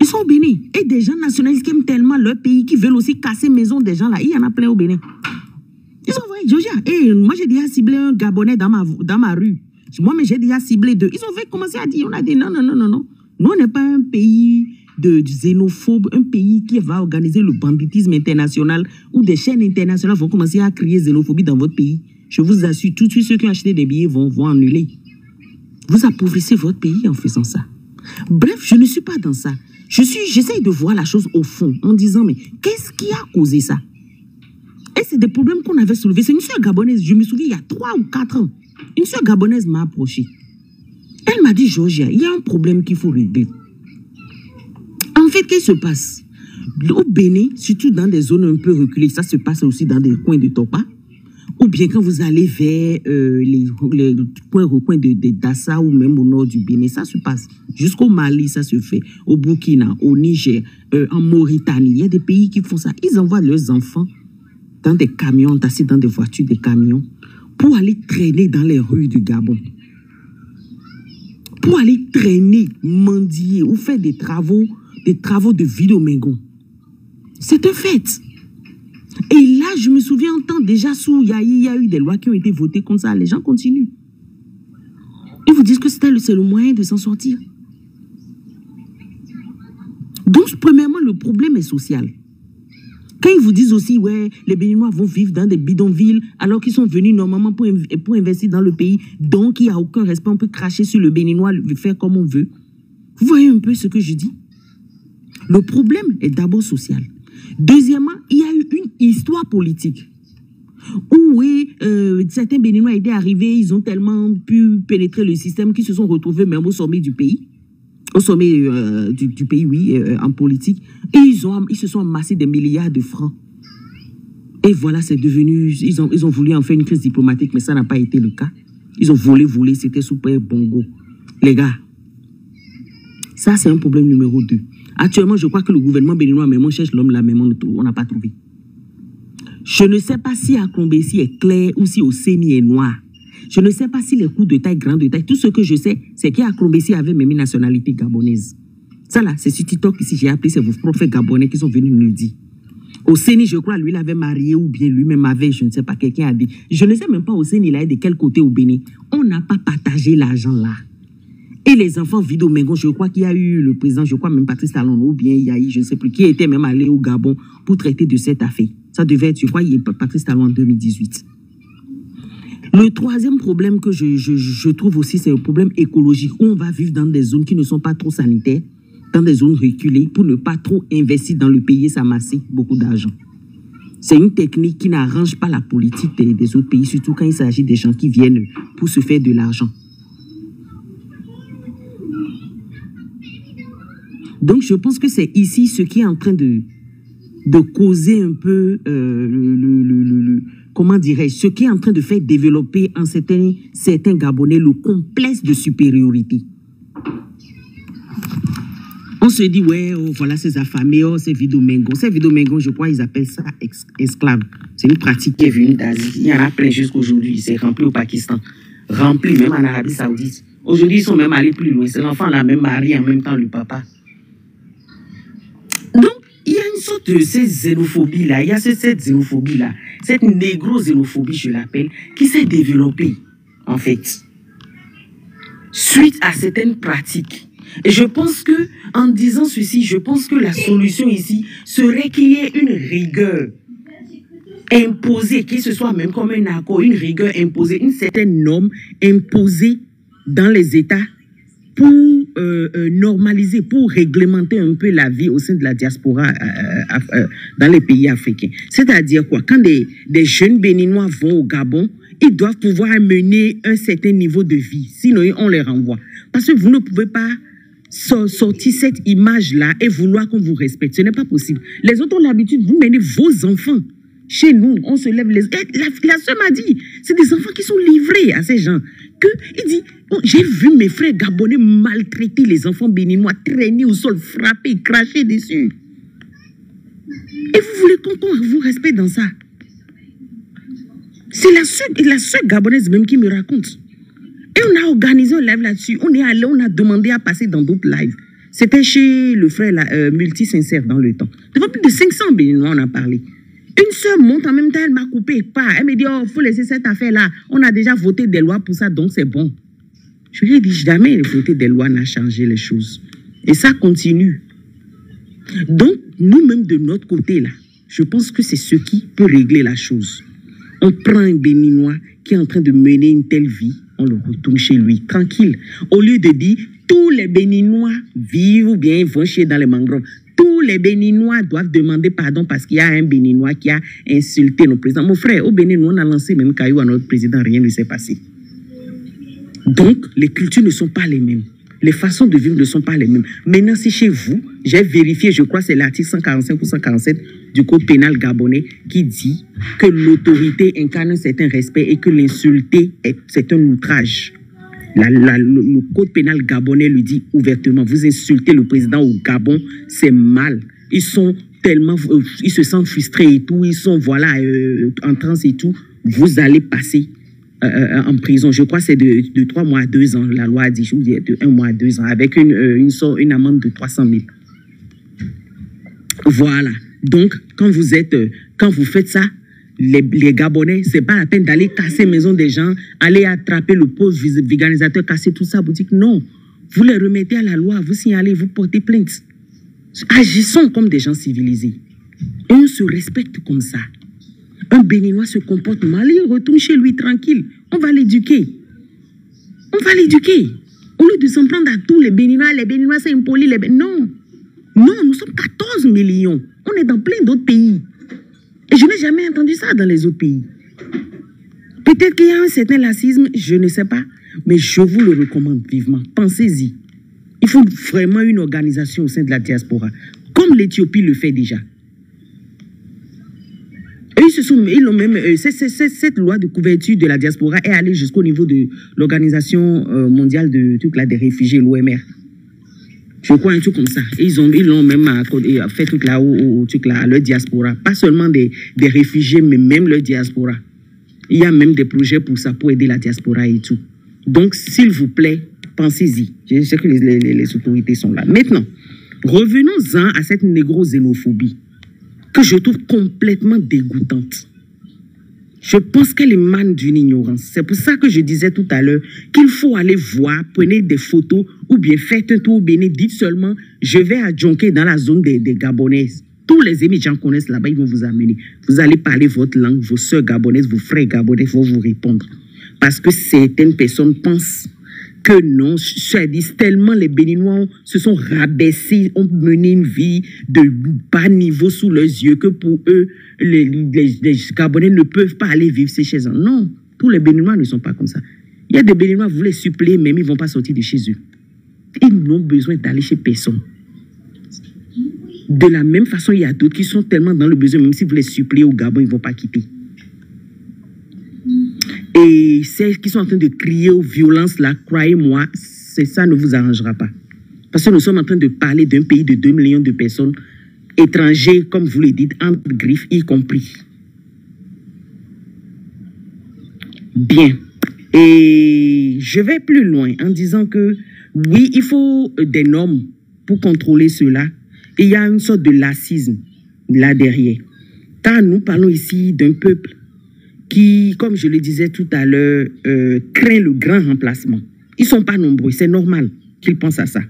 Ils sont au Bénin. Et des gens nationalistes qui aiment tellement leur pays, qui veulent aussi casser maison des gens là. Il y en a plein au Bénin. Ils sont vrai, Georgia. Et moi, j'ai déjà ciblé un Gabonais dans ma rue. Moi, mais j'ai déjà ciblé 2. Ils ont fait commencer à dire, on a dit non. Nous, on n'est pas un pays de xénophobe, un pays qui va organiser le banditisme international, où des chaînes internationales vont commencer à crier xénophobie dans votre pays. Je vous assure, tout de suite, ceux qui ont acheté des billets vont annuler. Vous appauvrissez votre pays en faisant ça. Bref, je ne suis pas dans ça. J'essaye de voir la chose au fond, en disant, mais qu'est-ce qui a causé ça? Et c'est des problèmes qu'on avait soulevés. C'est une sœur gabonaise, je me souviens, il y a 3 ou 4 ans. Une sœur gabonaise m'a approché. Elle m'a dit, Georgia, il y a un problème qu'il faut régler. En fait, qu'est-ce qui se passe? Au Bénin, surtout dans des zones un peu reculées, ça se passe aussi dans des coins de Topa, ou bien quand vous allez vers les recoins de Dassa ou même au nord du Bénin, ça se passe. Jusqu'au Mali, ça se fait. Au Burkina, au Niger, en Mauritanie, il y a des pays qui font ça. Ils envoient leurs enfants dans des camions, entassés dans des voitures, des camions, pour aller traîner dans les rues du Gabon. Pour aller traîner, mendier ou faire des travaux de Vidomingo. C'est un fait. Et là, je me souviens en temps déjà sous il y a eu des lois qui ont été votées comme ça. Les gens continuent. Ils vous disent que c'est le moyen de s'en sortir. Donc, premièrement, le problème est social. Quand ils vous disent aussi, ouais, les Béninois vont vivre dans des bidonvilles alors qu'ils sont venus normalement pour investir dans le pays, donc il n'y a aucun respect, on peut cracher sur le Béninois, le faire comme on veut. Vous voyez un peu ce que je dis? Le problème est d'abord social. Deuxièmement, il y a eu une histoire politique. Où, oui, certains Béninois étaient arrivés, ils ont tellement pu pénétrer le système qu'ils se sont retrouvés même au sommet du pays. Au sommet du pays, oui, en politique. Et ils se sont amassés des milliards de francs. Et voilà, c'est devenu... Ils ont voulu en faire une crise diplomatique, mais ça n'a pas été le cas. Ils ont volé, c'était super bongo. Les gars, ça, c'est un problème numéro 2. Actuellement, je crois que le gouvernement béninois, même on cherche l'homme là, même on n'a pas trouvé. Je ne sais pas si Akrombessi est clair ou si Oseni est noir. Je ne sais pas si les coups de taille, grands de taille. Tout ce que je sais, c'est qu'Akrombessi avait même une nationalité gabonaise. Ça là, c'est sur TikTok ici, j'ai appelé, c'est vos prophètes gabonais qui sont venus nous le dire. Oseni, je crois, lui, il avait marié ou bien lui-même avait, je ne sais pas, quelqu'un a dit. Je ne sais même pas Oseni, il est de quel côté au Bénin. On n'a pas partagé l'argent là. Et les enfants Vido Mengo, je crois qu'il y a eu le président, je crois même Patrice Talon, ou bien il y a eu, je ne sais plus, qui était même allé au Gabon pour traiter de cette affaire. Ça devait être, je crois, il y a Patrice Talon en 2018. Le troisième problème que je trouve aussi, c'est le problème écologique, où on va vivre dans des zones qui ne sont pas trop sanitaires, dans des zones reculées, pour ne pas trop investir dans le pays et s'amasser beaucoup d'argent. C'est une technique qui n'arrange pas la politique des autres pays, surtout quand il s'agit des gens qui viennent pour se faire de l'argent. Donc, je pense que c'est ici ce qui est en train de causer un peu, comment dirais-je, ce qui est en train de faire développer en certains Gabonais le complexe de supériorité. On se dit, ouais, oh, voilà ces affamés, oh, ces Vido-Mengo. Ces Vido-Mengo, je crois, ils appellent ça esclaves. C'est une pratique qui est venue d'Asie. Il y en a plein jusqu'aujourd'hui. C'est rempli au Pakistan. Rempli même en Arabie Saoudite. Aujourd'hui, ils sont même allés plus loin. C'est l'enfant la même marié en même temps le papa. Donc, il y a une sorte de cette xénophobie-là, il y a cette xénophobie-là, cette négro-xénophobie, je l'appelle, qui s'est développée, en fait, suite à certaines pratiques. Et je pense que, en disant ceci, je pense que la solution ici serait qu'il y ait une rigueur imposée, que ce soit même comme un accord, une rigueur imposée, une certaine norme imposée dans les États pour normaliser, pour réglementer un peu la vie au sein de la diaspora dans les pays africains. C'est-à-dire quoi? Quand des jeunes Béninois vont au Gabon, ils doivent pouvoir mener un certain niveau de vie. Sinon, on les renvoie. Parce que vous ne pouvez pas sortir cette image-là et vouloir qu'on vous respecte. Ce n'est pas possible. Les autres ont l'habitude, vous menez vos enfants. Chez nous, on se lève les... La soeur m'a dit, c'est des enfants qui sont livrés à ces gens. Il dit, oh, j'ai vu mes frères gabonais maltraiter les enfants béninois, traîner au sol, frapper, cracher dessus. Et vous voulez qu'on vous respecte dans ça? C'est la soeur gabonaise même qui me raconte. Et on a organisé un live là-dessus. On est allé, on a demandé à passer dans d'autres lives. C'était chez le frère multi-sincère dans le temps. Devant plus de 500 béninois, on a parlé. Une sœur monte en même temps, elle m'a coupé pas. Elle me dit, oh, il faut laisser cette affaire-là. On a déjà voté des lois pour ça, donc c'est bon. Je lui ai dit, jamais voter des lois n'a changé les choses. Et ça continue. Donc, nous-mêmes de notre côté, là, je pense que c'est ce qui peut régler la chose. On prend un Béninois qui est en train de mener une telle vie, on le retourne chez lui, tranquille. Au lieu de dire, tous les Béninois vivent ou bien vont chier dans les mangroves. Tous les Béninois doivent demander pardon parce qu'il y a un Béninois qui a insulté nos présidents. Mon frère, au Bénin, nous, on a lancé même caillou à notre président, rien ne s'est passé. Donc, les cultures ne sont pas les mêmes. Les façons de vivre ne sont pas les mêmes. Maintenant, si chez vous, j'ai vérifié, je crois que c'est l'article 145 ou 147 du Code pénal gabonais qui dit que l'autorité incarne un certain respect et que l'insulter, c'est un outrage. Le Code pénal gabonais lui dit ouvertement, vous insultez le président au Gabon, c'est mal. Ils sont tellement, ils se sentent frustrés et tout, ils sont voilà en transe et tout. Vous allez passer en prison. Je crois que c'est de 3 mois à 2 ans. La loi a dit de 1 mois à 2 ans avec une amende de 300 000. Voilà. Donc, quand vous faites ça, les Gabonais, c'est pas la peine d'aller casser les maisons des gens, aller attraper le pauvre vulgarisateur, casser tout ça boutique. Non. Vous les remettez à la loi, vous signalez, vous portez plainte. Agissons comme des gens civilisés. Et on se respecte comme ça. Un Béninois se comporte mal, il retourne chez lui tranquille. On va l'éduquer. On va l'éduquer. Au lieu de s'en prendre à tous les Béninois c'est impoli. Non. Non, nous sommes 14 millions. On est dans plein d'autres pays. Et je n'ai jamais entendu ça dans les autres pays. Peut-être qu'il y a un certain lacisme, je ne sais pas. Mais je vous le recommande vivement. Pensez-y. Il faut vraiment une organisation au sein de la diaspora. Comme l'Éthiopie le fait déjà. Et ils l'ont même, cette loi de couverture de la diaspora est allée jusqu'au niveau de l'Organisation mondiale des réfugiés, l'OMR. Je crois un truc comme ça. Ils l'ont même fait tout là à leur diaspora. Pas seulement des réfugiés, mais même leur diaspora. Il y a même des projets pour ça, pour aider la diaspora et tout. Donc, s'il vous plaît, pensez-y. Je sais que les autorités sont là. Maintenant, revenons-en à cette négro-xénophobie que je trouve complètement dégoûtante. Je pense qu'elle émane d'une ignorance. C'est pour ça que je disais tout à l'heure qu'il faut aller voir, prenez des photos ou bien faites un tour au Bénin, dites seulement je vais à Djonké dans la zone des Gabonaises. Tous les émigrants connaissent là-bas, ils vont vous amener. Vous allez parler votre langue, vos soeurs gabonaises, vos frères gabonais vont vous répondre. Parce que certaines personnes pensent que non, je dis tellement les Béninois se sont rabaissés, ont mené une vie de bas niveau sous leurs yeux que pour eux, les Gabonais ne peuvent pas aller vivre chez eux. Non, tous les Béninois ne sont pas comme ça. Il y a des Béninois, vous les suppléez, même ils ne vont pas sortir de chez eux. Ils n'ont besoin d'aller chez personne. De la même façon, il y a d'autres qui sont tellement dans le besoin, même si vous les suppléez au Gabon, ils ne vont pas quitter. Et ceux qui sont en train de crier aux violences, là, croyez-moi, ça ne vous arrangera pas. Parce que nous sommes en train de parler d'un pays de 2 millions de personnes, étrangers, comme vous le dites, entre griffes, y compris. Bien. Et je vais plus loin en disant que, oui, il faut des normes pour contrôler cela. Et il y a une sorte de lacisme là derrière. Car nous parlons ici d'un peuple qui, comme je le disais tout à l'heure, craint le grand remplacement. Ils ne sont pas nombreux, c'est normal qu'ils pensent à ça.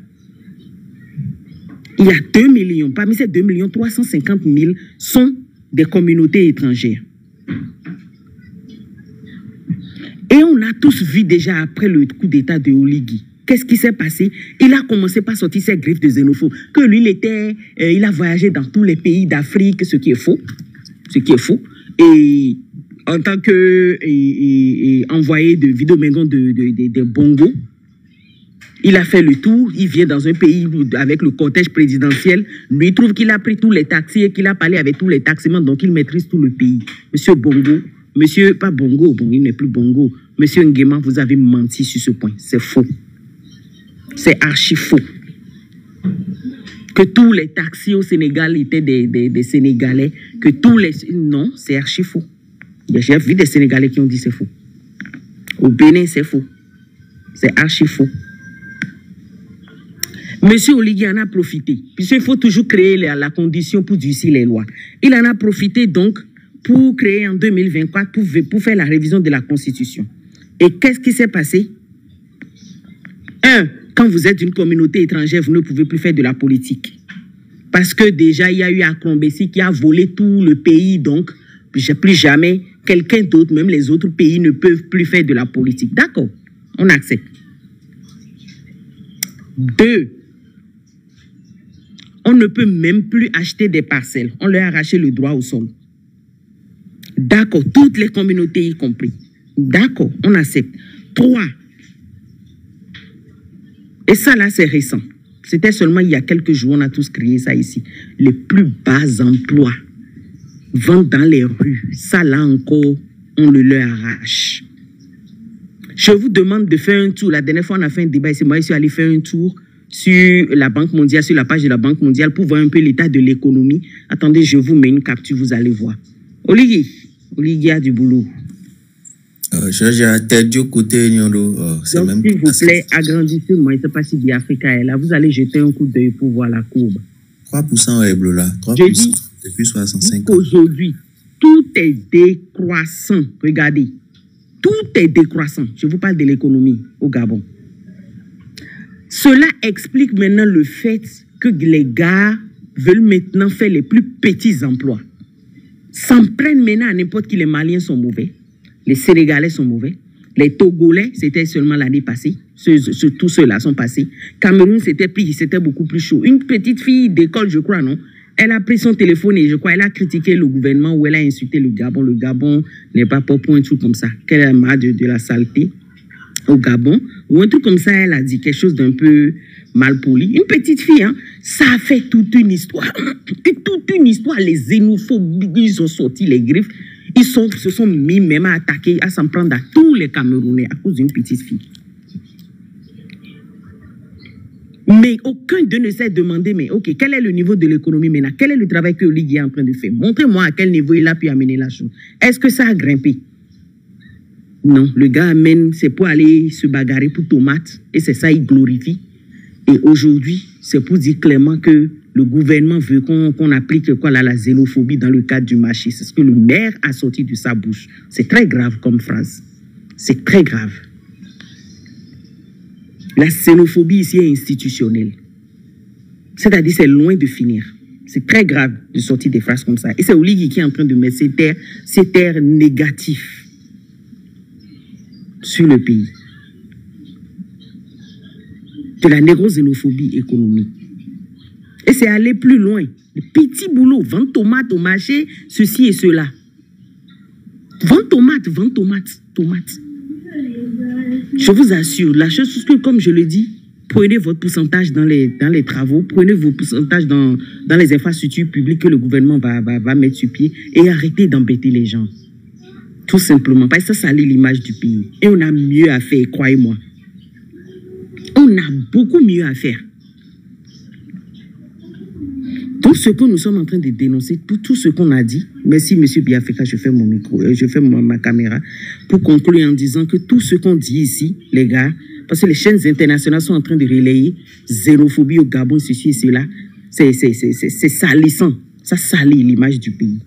Il y a 2 millions, parmi ces 2 millions, 350 000 sont des communautés étrangères. Et on a tous vu déjà après le coup d'état de Oligui. Qu'est-ce qui s'est passé? Il a commencé par sortir ses griffes de xénophobe. Que lui, il a voyagé dans tous les pays d'Afrique, ce qui est faux. Ce qui est faux. Et en tant qu'envoyé de Vidomengon de Bongo, il a fait le tour, il vient dans un pays avec le cortège présidentiel, lui il trouve qu'il a pris tous les taxis et qu'il a parlé avec tous les taximans, donc il maîtrise tout le pays. Monsieur Bongo, monsieur, pas Bongo, bon, il n'est plus Bongo, monsieur Nguema, vous avez menti sur ce point, c'est faux. C'est archi faux. Que tous les taxis au Sénégal étaient des Sénégalais, que tous les... Non, c'est archi faux. J'ai vu des Sénégalais qui ont dit c'est faux. Au Bénin, c'est faux. C'est archi faux. Monsieur Oligui en a profité, puisqu'il faut toujours créer la condition pour durcir les lois. Il en a profité donc pour créer en 2024, pour faire la révision de la Constitution. Et qu'est-ce qui s'est passé? Quand vous êtes une communauté étrangère, vous ne pouvez plus faire de la politique. Parce que déjà, il y a eu Akrombessi qui a volé tout le pays, donc plus jamais quelqu'un d'autre, même les autres pays, ne peuvent plus faire de la politique. D'accord, on accepte. 2, on ne peut même plus acheter des parcelles. On leur a arraché le droit au sol. D'accord, toutes les communautés y compris. D'accord, on accepte. 3, et ça là c'est récent. C'était seulement il y a quelques jours, on a tous crié ça ici. Les plus bas emplois, vente dans les rues, ça là encore, on le leur arrache. Je vous demande de faire un tour. La dernière fois, on a fait un débat ici. Moi, je suis allé faire un tour sur la Banque mondiale, sur la page de la Banque mondiale pour voir un peu l'état de l'économie. Attendez, je vous mets une capture, vous allez voir. Oligui a du boulot. J'ai interdit au côté Nyoro. Donc, s'il vous plaît, agrandissez-moi. Je ne sais pas si Biafrica est là. Vous allez jeter un coup d'œil pour voir la courbe. 3% est là. 3% depuis 65 ans. Aujourd'hui, tout est décroissant. Regardez. Tout est décroissant. Je vous parle de l'économie au Gabon. Cela explique maintenant le fait que les gars veulent maintenant faire les plus petits emplois. s'en prennent maintenant à n'importe qui. Les Maliens sont mauvais, les Sénégalais sont mauvais, les Togolais, c'était seulement l'année passée, tous ceux-là sont passés. Cameroun, c'était beaucoup plus chaud. Une petite fille d'école, je crois, non? Elle a pris son téléphone et je crois elle a critiqué le gouvernement ou elle a insulté le Gabon. Le Gabon n'est pas pour un truc comme ça. Qu'elle a marre de la saleté au Gabon. Ou un truc comme ça, elle a dit quelque chose d'un peu mal poli. Une petite fille, hein, ça a fait toute une histoire. Toute une histoire. Les xénophobes, ils ont sorti les griffes. Ils se sont mis même à attaquer, à s'en prendre à tous les Camerounais à cause d'une petite fille. Mais aucun d'eux ne s'est demandé, mais ok, quel est le niveau de l'économie maintenant? Quel est le travail que Oligui est en train de faire? Montrez-moi à quel niveau il a pu amener la chose. Est-ce que ça a grimpé? Non, le gars amène, c'est pour aller se bagarrer pour tomates, et c'est ça, il glorifie. Et aujourd'hui, c'est pour dire clairement que le gouvernement veut qu'on applique quoi, là, la xénophobie dans le cadre du marché. C'est ce que le maire a sorti de sa bouche. C'est très grave comme phrase. C'est très grave. La xénophobie ici est institutionnelle. C'est-à-dire, c'est loin de finir. C'est très grave de sortir des phrases comme ça. Et c'est Oligui qui est en train de mettre ces terres négatifs sur le pays. De la négroxénophobie économique. Et c'est aller plus loin. Le petit boulot, vendre tomates au marché, ceci et cela. Vendre tomates. Je vous assure, la chose que, comme je le dis, prenez votre pourcentage dans les travaux, prenez vos pourcentages dans les infrastructures publiques que le gouvernement va mettre sur pied et arrêtez d'embêter les gens. Tout simplement, parce que ça salit l'image du pays. Et on a mieux à faire, croyez-moi. On a beaucoup mieux à faire. Tout ce que nous sommes en train de dénoncer, tout ce qu'on a dit, merci monsieur Biafrika, je fais mon micro, je fais ma caméra, pour conclure en disant que tout ce qu'on dit ici, les gars, parce que les chaînes internationales sont en train de relayer xénophobie au Gabon, ceci et cela, c'est salissant, ça salit l'image du pays.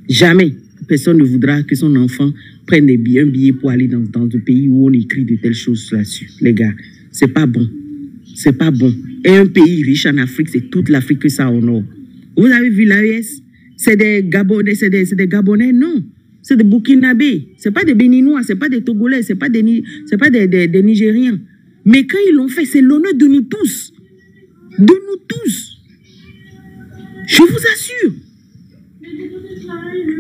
Jamais personne ne voudra que son enfant prenne un billet pour aller dans un pays où on écrit de telles choses là-dessus. Les gars, c'est pas bon. C'est pas bon. Et un pays riche en Afrique, c'est toute l'Afrique que ça honore. Vous avez vu l'AES? C'est des Gabonais, Gabonais? Non. C'est des Burkinabés. C'est pas des Béninois, c'est pas des Togolais, c'est pas des Nigériens. Mais quand ils l'ont fait, c'est l'honneur de nous tous. De nous tous. Je vous assure.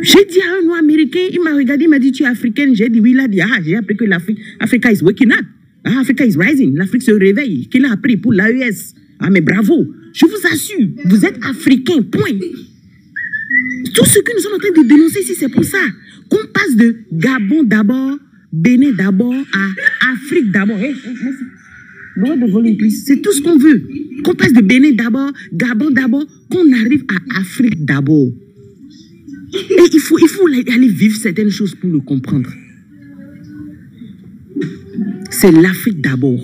J'ai dit à un noir américain, il m'a regardé, il m'a dit, tu es africaine? J'ai dit oui, il a dit, j'ai appris que l'Africa is waking up. Africa is rising. L'Afrique se réveille. Qu'il a appris pour l'AES. Ah, mais bravo. Je vous assure, vous êtes africain, point. Tout ce que nous sommes en train de dénoncer ici, c'est pour ça. Qu'on passe de Gabon d'abord, Bénin d'abord, à Afrique d'abord. Hey, merci. Loin de volume, please. C'est tout ce qu'on veut. Qu'on passe de Bénin d'abord, Gabon d'abord, qu'on arrive à Afrique d'abord. Et il faut aller vivre certaines choses pour le comprendre. C'est l'Afrique d'abord.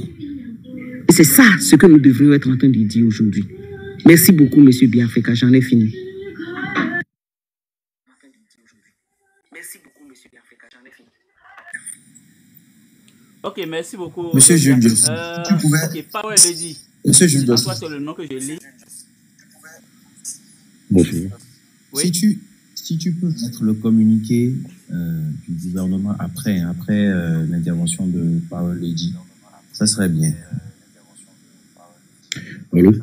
Et c'est ça ce que nous devrions être en train de dire aujourd'hui. Merci beaucoup, monsieur Biafrika. J'en ai fini. Merci beaucoup, monsieur Biafrika. J'en ai fini. Ok, merci beaucoup. Monsieur Jules, tu pouvais... Ok, Power Lady. Monsieur Jules, c'est le nom que je lis. Bonjour. Oui. Si tu peux mettre le communiqué du gouvernement après l'intervention de Power Lady, ça serait bien. Allô?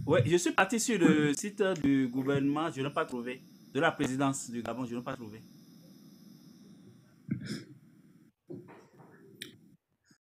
Oui, je suis parti sur le site du gouvernement, je n'ai pas trouvé. De la présidence du Gabon, je n'ai pas trouvé.